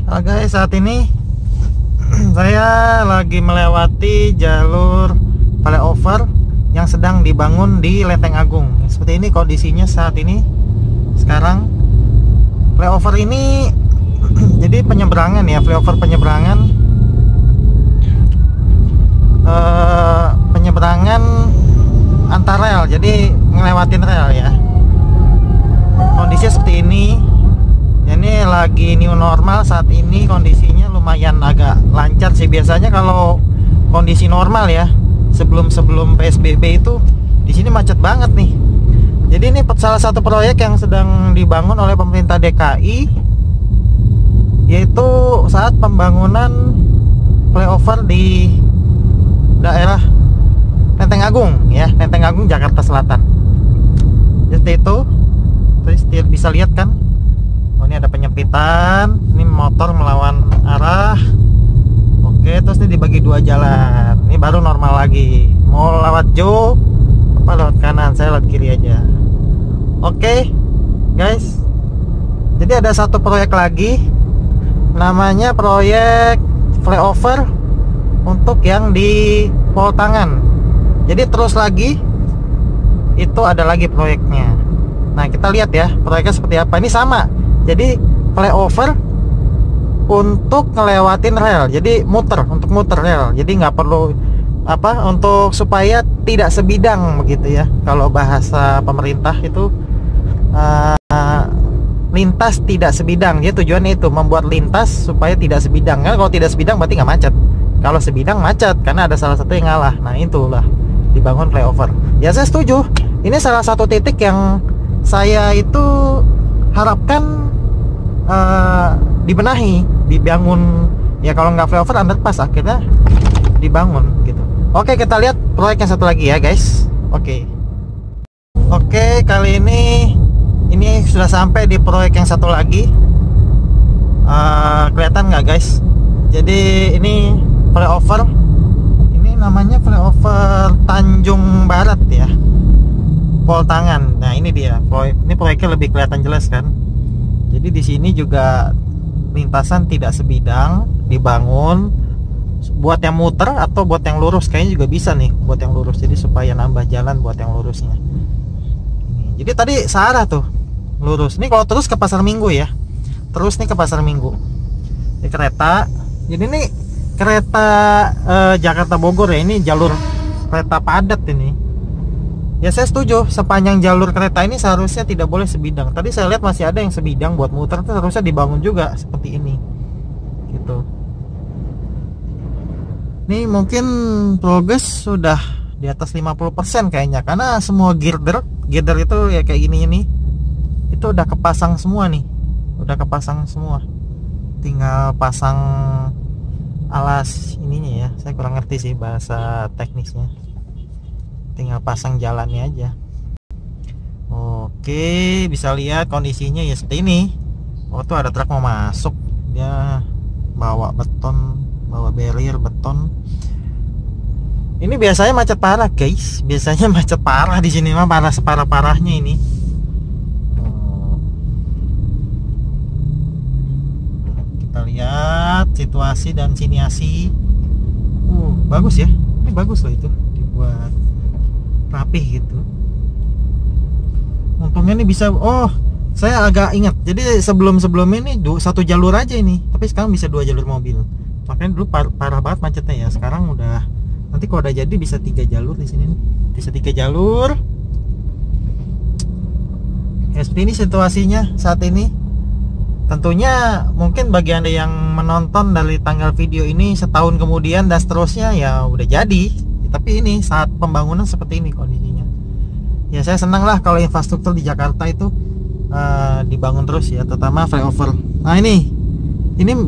Halo guys, saat ini saya lagi melewati jalur flyover yang sedang dibangun di Lenteng Agung. Seperti ini kondisinya saat ini. Sekarang flyover ini jadi penyeberangan ya, flyover penyeberangan penyeberangan antar rel, jadi ngelewatin rel ya. Kondisinya seperti ini. Ini lagi new normal saat ini, kondisinya lumayan agak lancar sih. Biasanya kalau kondisi normal ya, sebelum PSBB itu di sini macet banget nih. Jadi ini salah satu proyek yang sedang dibangun oleh pemerintah DKI, yaitu saat pembangunan flyover di daerah Lenteng Agung ya, Lenteng Agung Jakarta Selatan. Seperti itu. Terus bisa lihat kan? Oh, ini ada penyempitan, ini motor melawan arah. Oke, terus ini dibagi dua jalan. Ini baru normal lagi. Mau lewat jauh apa lewat kanan? Saya lewat kiri aja. Oke, guys. Jadi ada satu proyek lagi, namanya proyek flyover untuk yang di Pol Tangan. Jadi terus lagi itu ada lagi proyeknya. Nah, kita lihat ya proyeknya seperti apa. Ini sama. Jadi flyover untuk ngelewatin rel, jadi untuk muter rel, jadi nggak perlu untuk supaya tidak sebidang begitu ya. Kalau bahasa pemerintah itu lintas tidak sebidang. Jadi tujuannya itu membuat lintas supaya tidak sebidang. Karena kalau tidak sebidang berarti nggak macet. Kalau sebidang macet karena ada salah satu yang ngalah. Nah, itulah dibangun flyover. Ya, saya setuju. Ini salah satu titik yang saya itu harapkan dibenahi, dibangun ya. Kalau nggak flyover, underpass akhirnya dibangun gitu. Oke, kita lihat proyek yang satu lagi ya guys. Oke, kali ini sudah sampai di proyek yang satu lagi. Kelihatan nggak guys? Jadi ini flyover, ini namanya flyover Tanjung Barat ya, Pol Tangan. Nah, ini dia ini proyeknya lebih kelihatan jelas kan. Jadi di sini juga lintasan tidak sebidang dibangun buat yang muter atau buat yang lurus. Kayaknya juga bisa nih buat yang lurus. Jadi supaya nambah jalan buat yang lurusnya. Jadi tadi searah tuh lurus. Ini kalau terus ke Pasar Minggu ya. Terus nih ke Pasar Minggu. Ini kereta. Jadi ini kereta Jakarta Bogor ya. Ini jalur kereta padat ini. Ya, saya setuju, sepanjang jalur kereta ini seharusnya tidak boleh sebidang. Tadi saya lihat masih ada yang sebidang buat muter, itu harusnya dibangun juga seperti ini gitu. Ini mungkin progres sudah di atas 50% kayaknya, karena semua girder itu ya kayak gini ini, itu udah kepasang semua nih. Udah kepasang semua. Tinggal pasang alas ininya ya. Saya kurang ngerti sih bahasa teknisnya. Tinggal pasang jalannya aja. Oke, bisa lihat kondisinya ya seperti ini. Oh, tuh ada truk mau masuk. Dia bawa beton, bawa barrier beton. Ini biasanya macet parah, guys. Biasanya macet parah di sini mah, parah separah-parahnya ini. Kita lihat situasi dan siniasi. Bagus ya. Ini bagus loh itu, dibuat rapih gitu. Untungnya nih bisa. Oh, saya agak ingat. Jadi sebelum ini satu jalur aja ini, tapi sekarang bisa 2 jalur mobil. Makanya dulu parah banget macetnya ya. Sekarang udah, nanti kalau udah jadi bisa 3 jalur di sini nih. Bisa 3 jalur. Ya, seperti ini situasinya saat ini. Tentunya mungkin bagi Anda yang menonton dari tanggal video ini setahun kemudian dan seterusnya ya udah jadi. Tapi ini saat pembangunan seperti ini kondisinya. Ya, saya senang lah kalau infrastruktur di Jakarta itu dibangun terus ya, terutama flyover. Nah, ini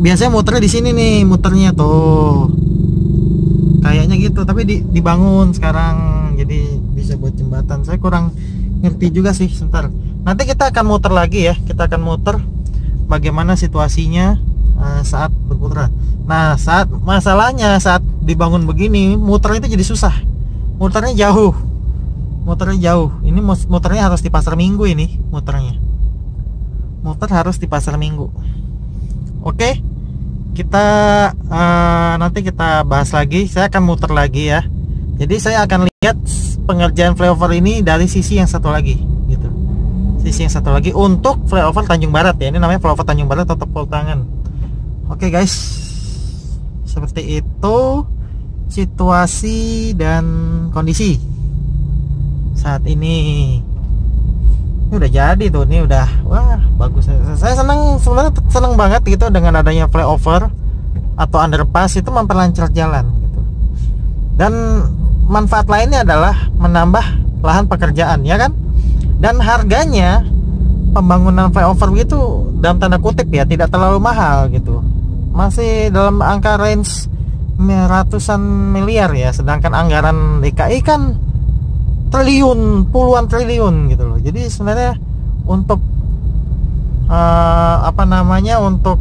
biasanya muternya di sini nih, muternya tuh kayaknya gitu, tapi dibangun sekarang jadi bisa buat jembatan. Saya kurang ngerti juga sih. Sebentar, nanti kita akan muter lagi ya. Kita akan muter bagaimana situasinya saat berputar. Nah, masalahnya saat dibangun begini, muter itu jadi susah. Muternya jauh. Ini muternya harus di Pasar Minggu ini, muter harus di Pasar Minggu. Oke. kita nanti kita bahas lagi. Saya akan muter lagi ya. Jadi saya akan lihat pengerjaan flyover ini dari sisi yang satu lagi gitu. Sisi yang satu lagi untuk flyover Tanjung Barat ya. Ini namanya flyover Tanjung Barat atau Poltangan. Oke guys, seperti itu situasi dan kondisi saat ini. Ini udah jadi tuh, ini udah, wah bagus. Saya sebenarnya senang banget gitu dengan adanya flyover atau underpass, itu memperlancar jalan gitu. Dan manfaat lainnya adalah menambah lahan pekerjaan ya kan. Dan harganya pembangunan flyover itu dalam tanda kutip ya tidak terlalu mahal gitu. Masih dalam angka range ratusan miliar ya, sedangkan anggaran DKI kan triliun, puluhan triliun gitu loh. Jadi sebenarnya untuk untuk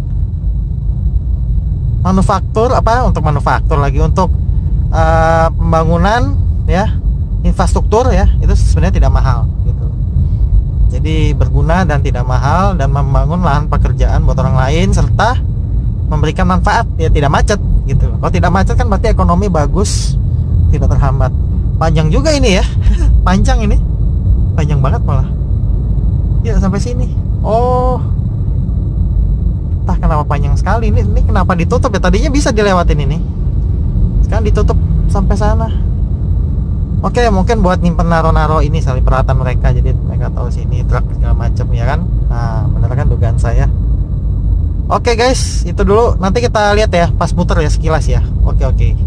manufaktur lagi untuk pembangunan ya, infrastruktur ya, itu sebenarnya tidak mahal gitu. Jadi berguna dan tidak mahal, dan membangun lahan pekerjaan buat orang lain serta memberikan manfaat ya, tidak macet gitu. Kalau tidak macet kan berarti ekonomi bagus, tidak terhambat. Panjang juga ini ya. Panjang ini. Panjang banget malah. Ya sampai sini. Oh. Entah kenapa panjang sekali ini. Ini kenapa ditutup ya? Tadinya bisa dilewatin ini. Sekarang ditutup sampai sana. Oke, mungkin buat nyimpen naro-naro ini sali peralatan mereka, jadi mereka tahu sini truk segala macam ya kan. Nah, bener kan dugaan saya. Oke guys, itu dulu. Nanti kita lihat ya pas muter ya sekilas ya. Oke.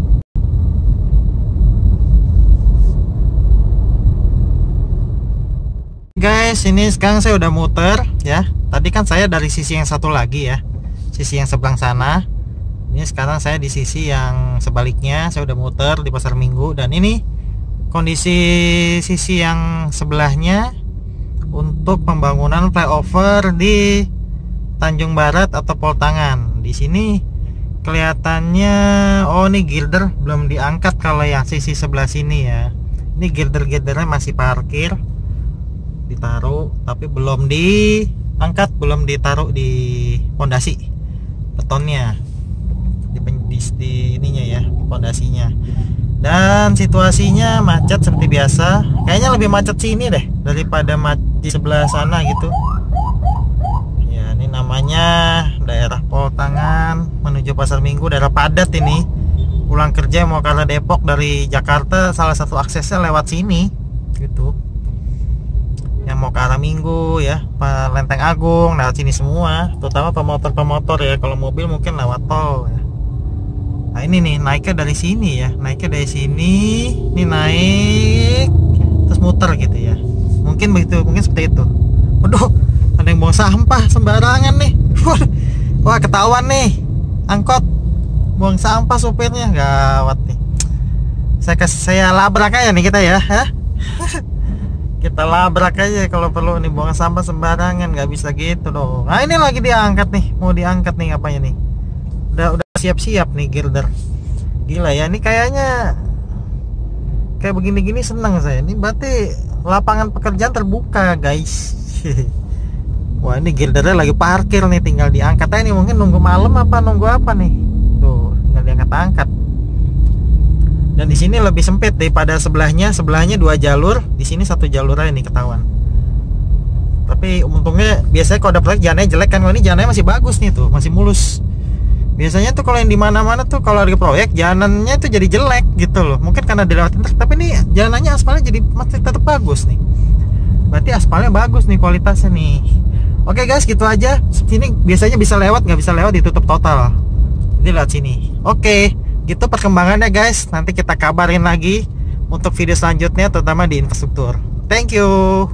Guys, ini sekarang saya udah muter ya. Tadi kan saya dari sisi yang satu lagi ya, sisi yang sebelah sana. Ini sekarang saya di sisi yang sebaliknya. Saya udah muter di Pasar Minggu, dan ini kondisi sisi yang sebelahnya untuk pembangunan flyover di Tanjung Barat atau Poltangan. Di sini kelihatannya, oh ini girder belum diangkat kalau yang sisi sebelah sini ya. Ini girdernya masih parkir, ditaruh tapi belum diangkat, belum ditaruh di pondasi betonnya, di ininya ya, pondasinya. Dan situasinya macet seperti biasa. Kayaknya lebih macet sini deh daripada di sebelah sana gitu. Namanya daerah Poltangan menuju Pasar Minggu, daerah padat ini. Pulang kerja mau ke arah Depok dari Jakarta, salah satu aksesnya lewat sini gitu. Yang mau ke arah Minggu ya, Lenteng Agung, lewat sini semua. Terutama pemotor ya. Kalau mobil mungkin lewat tol ya. Nah ini nih naiknya dari sini ya, naiknya dari sini, ini naik terus muter gitu ya. Mungkin begitu, mungkin seperti itu. Waduh, ada yang buang sampah sembarangan nih. Wah ketahuan nih, angkot buang sampah supirnya, gawat nih. Saya labrak aja nih kita ya. Kita labrak aja kalau perlu nih, buang sampah sembarangan, nggak bisa gitu dong. Nah ini lagi diangkat nih, mau diangkat nih apanya nih. Udah siap-siap nih girder. Gila ya, ini kayaknya kayak begini-gini seneng saya. Ini berarti lapangan pekerjaan terbuka guys. Wah ini girdernya lagi parkir nih, tinggal diangkat aja nih. Mungkin nunggu malam apa nunggu apa nih. Tuh tinggal diangkat-angkat. Dan di sini lebih sempit daripada sebelahnya. Sebelahnya 2 jalur, di sini 1 jalur aja nih ketahuan. Tapi untungnya biasanya kalau ada proyek jalannya jelek kan. Kalau ini jalannya masih bagus nih tuh, masih mulus. Biasanya tuh kalau yang di mana-mana tuh kalau ada proyek jalanannya tuh jadi jelek gitu loh. Mungkin karena dilewatin truk, tapi ini jalanannya aspalnya jadi masih tetap bagus nih. Berarti aspalnya bagus nih kualitasnya nih. Oke guys, gitu aja. Sini biasanya bisa lewat, nggak bisa lewat ditutup total. Jadi lewat sini. Oke, gitu perkembangannya guys. Nanti kita kabarin lagi untuk video selanjutnya, terutama di infrastruktur. Thank you.